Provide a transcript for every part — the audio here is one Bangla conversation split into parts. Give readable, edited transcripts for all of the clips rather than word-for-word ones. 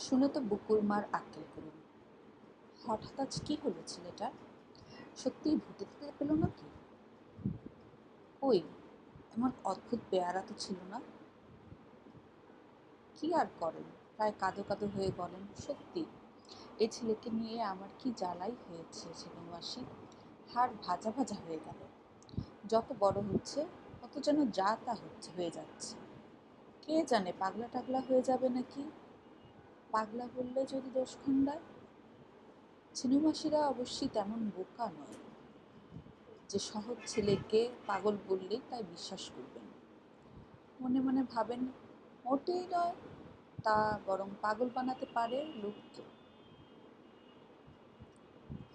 শুনে তো বুকুর মার আক্কেল করুন। হঠাৎ আজ কি হলো ছেলেটার? সত্যিই ভূতে টুতে পেল নাকি? ওই, এমন অদ্ভুত বেয়ারা তো ছিল না। কি আর করেন, প্রায় কাঁদো কাঁদো হয়ে বলেন, সত্যি এই ছেলেকে নিয়ে আমার কি জ্বালাই হয়েছে ছেনু মাসি। হাড় ভাজা ভাজা হয়ে গেল। যত বড় হচ্ছে তত যেন যা তা হয়ে যাচ্ছে। কে জানে পাগলা টাগলা হয়ে যাবে নাকি। পাগলা বললে যদি দোষ খণ্ডায়। ছেনু মাসিরা অবশ্যই তেমন বোকা নয় যে সহজ ছেলেকে পাগল বললেই তাই বিশ্বাস করবেন। মনে মনে ভাবেন, মোটেই নয়, তা বরং পাগল বানাতে পারে লোককে।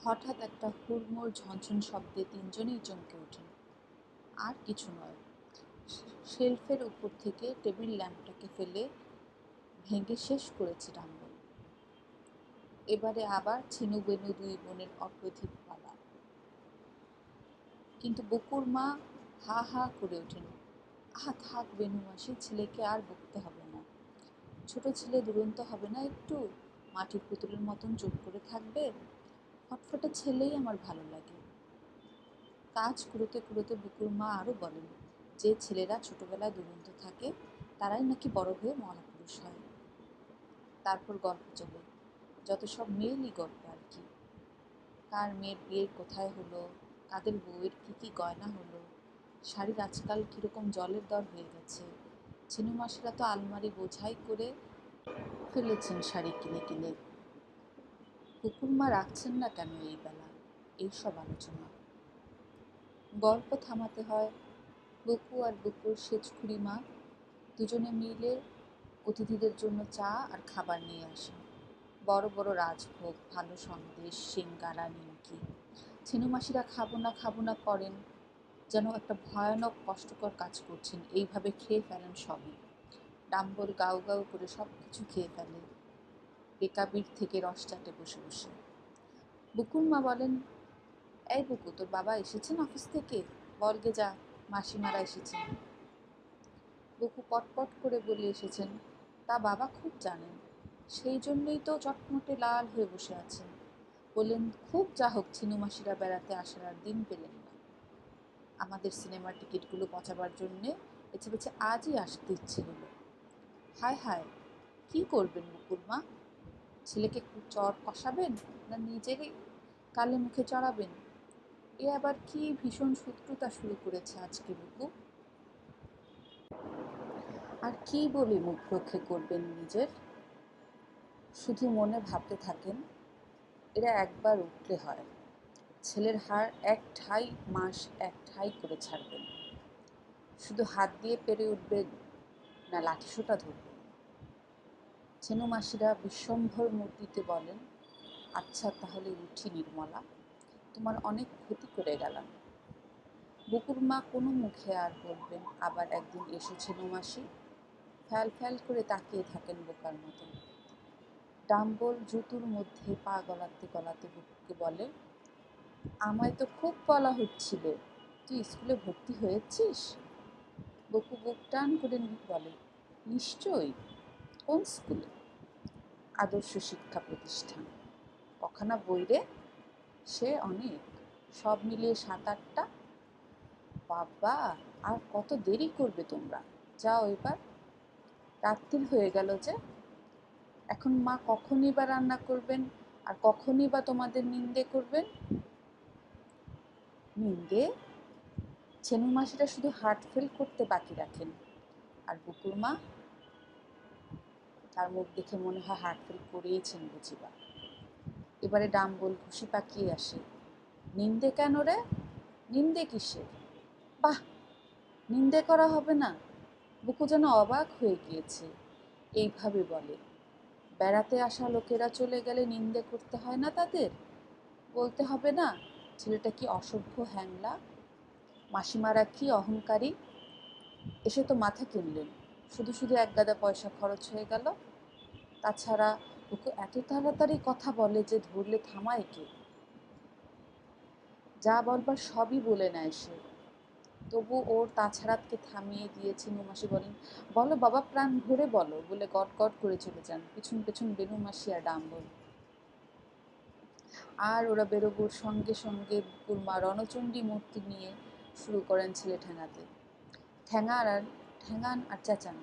হঠাৎ একটা হুড়মুড় ঝনঝন শব্দে তিনজনেই চমকে ওঠেন। আর কিছু নয়, শেলফের উপর থেকে টেবিল ল্যাম্পটাকে ফেলে ভেঙে শেষ করেছে ডাম্বল। এবারে আবার ছিনু বেনু দুই বোনের অপ্রতিভ পালা। কিন্তু বুকুর মা হা হা করে ওঠেন, আহা থাক বেনু মাসি, ছেলেকে আর বকতে হবে না। ছোট ছেলে দুরন্ত হবে না একটু, মাটির পুতুলের মতন চুপ করে থাকবে। ফটফটে ছেলেই আমার ভালো লাগে। কাজ কুড়োতে কুড়োতে বুকুর মা আরও বলেন, যে ছেলেরা ছোটবেলায় দুরন্ত থাকে তারাই নাকি বড় হয়ে মহাপুরুষ হয়। তারপর গল্প চলে, যত সব মেয়েলি গল্প আর কি। কার মেয়ের বিয়ে কোথায় হলো, কাদের বউয়ের কী কী গয়না হলো, শাড়ির আজকাল কীরকম জলের দর হয়ে গেছে। ছিনু মাসিরা তো আলমারি বোঝাই করে ফেলেছেন শাড়ি কিনে কিনে। বুকুর মা রাখছেন না কেন এই বেলা এইসব আলোচনা? গল্প থামাতে হয়। বুকু আর বুকুর সেচখুড়ি মা দুজনে মিলে অতিথিদের জন্য চা আর খাবার নিয়ে আসেন। বড় বড় রাজভোগ, ভালো সন্দেশ, সিঙ্গারা, নিমকি। ছেনু মাসিরা খাবো না করেন, যেন একটা ভয়ানক কষ্টকর কাজ করছেন। এইভাবে খেয়ে ফেলেন সবই। ডাম্বল গাউ গাউ করে সব কিছু খেয়ে ফেলে, বেকাবির থেকে রস চাটে বসে বসে। বুকুর মা বলেন, এই বুকু, তোর বাবা এসেছেন অফিস থেকে? বলগে যা, মাসিমারা এসেছেন। বুকু পটপট করে বলে এসেছেন। তা বাবা খুব জানেন, সেই জন্যই তো চটমটে লাল হয়ে বসে আছেন। বললেন, খুব যা হোক ছিনু মাসিরা বেড়াতে আসার আর দিন পেলেন না। আমাদের সিনেমার টিকিটগুলো পচাবার জন্যে বেছে বেছে আজই আসতে ইচ্ছে হলো। হায় হায়, কি করবেন বুকুর মা? ছেলেকে চর কষাবেন না নিজেরই কালে মুখে চড়াবেন? এ আবার কি ভীষণ শত্রুতা শুরু করেছে আজকে বুকু। আর কি বলি মুখ রক্ষে করবেন নিজের? শুধু মনে ভাবতে থাকেন, এরা একবার উঠলে হয়, ছেলের হাড় এক ঠাই মাস এক ঠাই করে ছাড়বেন। শুধু হাত দিয়ে পেরে উঠবেন না লাঠিসোঁটা ধরবেন? ছেনু মাসিরা বিশ্বম্ভর মূর্তিতে বলেন, আচ্ছা তাহলে উঠি নির্মলা, তোমার অনেক ক্ষতি করে গেলাম। বুকুর মা কোনো মুখে আর বলবেন আবার একদিন এসো ছেনু মাসি? ফ্যাল ফ্যাল করে তাকিয়ে থাকেন বোকার মতন। ডাম্বল জুতুর মধ্যে পা গলাতে গলাতে বুকুকে বলে, আমায় তো খুব বলা হচ্ছিল, তুই স্কুলে ভর্তি হয়েছিস? বকু বুক টান করে বলে, নিশ্চয়ই। কোন স্কুলে? আদর্শ শিক্ষা প্রতিষ্ঠান। কখানা বই রে? সে অনেক, সব মিলিয়ে 7-8টা। বাবা, আর কত দেরি করবে তোমরা? যাও এবার, রাত্তির হয়ে গেল যে। এখন মা কখনই বা রান্না করবেন আর কখনই বা তোমাদের নিন্দে করবেন? নিন্দে? ছেনু মাসিরা শুধু হার্ট ফেল করতে বাকি রাখেন। আর বুকুর মা, তার মুখ দেখে মনে হয় হার্ট ফেল করিয়েছেন বুঝিবা। এবারে ডাম্বল ঘুষি পাকিয়ে আসে। নিন্দে কেন রে? নিন্দে কিসের? বাহ, নিন্দে করা হবে না? বুকু যেন অবাক হয়ে গিয়েছে। এইভাবে বলে, বেড়াতে আসা লোকেরা চলে গেলে নিন্দে করতে হয় না তাদের? বলতে হবে না ছেলেটা কি অসভ্য হ্যাংলা, মাসিমারা কি অহংকারী? এসে তো মাথা কিনলেন, শুধু শুধু একগাদা পয়সা খরচ হয়ে গেল। তাছাড়া বুকু এত তাড়াতাড়ি কথা বলে যে ধরলে থামায় কে? যা বলবার সবই বলে নেয় সে। তবু ওর তাছাড়াতকে থামিয়ে দিয়ে চিনু মাসি বলেন, বলো বাবা, প্রাণ ভরে বলো, বলে গট গট করে চলে যান পিছন পেছন বেনু মাসি আর ডাম্বর। আর ওরা বেরোবোর সঙ্গে সঙ্গে বুকুর মা রণচণ্ডী মূর্তি নিয়ে শুরু করেন ছেলে ঠ্যাঙাতে। ঠ্যাঙার আর ঠ্যাঙান আর চেঁচান,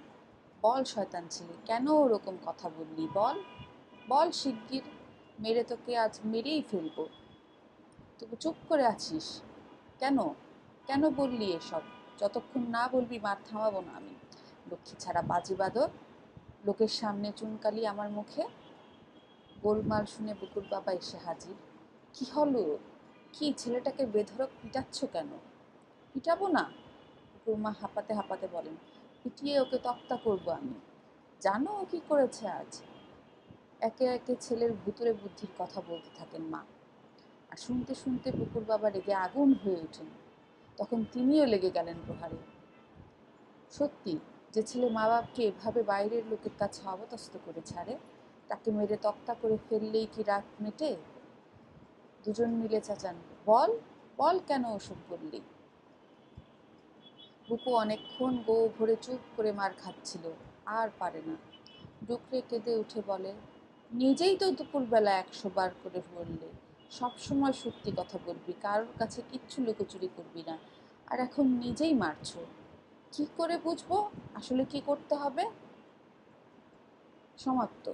বল শয়তান ছেলে, কেন ওরকম কথা বললি, বল বল শিগগির, মেরে তোকে আজ মেরেই ফেলবো। তুই চুপ করে আছিস কেন, কেন বললি এসব? যতক্ষণ না বলবি মার থামাবো না আমি। লক্ষ্মী ছাড়া বাজি বাদর, লোকের সামনে চুনকালি আমার মুখে। গোলমাল শুনে বুকুর বাবা এসে হাজির। কি হলো, কি ছেলেটাকে বেধড়ক পিটাচ্ছ কেন? পিটাবো না, বুকুর মা হাঁপাতে হাঁপাতে বলেন, পিটিয়ে ওকে তক্তা করবো আমি। জানো ও কি করেছে আজ? একে একে ছেলের ভুতুড়ে বুদ্ধির কথা বলতে থাকেন মা। আর শুনতে শুনতে বুকুর বাবা রেগে আগুন হয়ে ওঠেন। তখন তিনিও লেগে গেলেন প্রহারে। সত্যি, যে ছেলে মা বাপকে এভাবে বাইরের লোকের কাছে অবতস্ত করে ছাড়ে, তাকে মেরে তক্তা করে ফেললেই কি রাগ মেটে? দুজন মিলে চেঁচান, বল বল, কেন ওসব বললি? বুকু অনেকক্ষণ গো ভরে চুপ করে মার খাচ্ছিল, আর পারে না। ডুকরে কেঁদে উঠে বলে, নিজেই তো দুপুরবেলা 100 বার করে বললে সব সময় সত্যি কথা বলবি, কারোর কাছে কিচ্ছু লুকোচুরি করবি না, আর এখন নিজেই মারছো। কি করে বুঝবো আসলে কি করতে হবে? সমাপ্ত।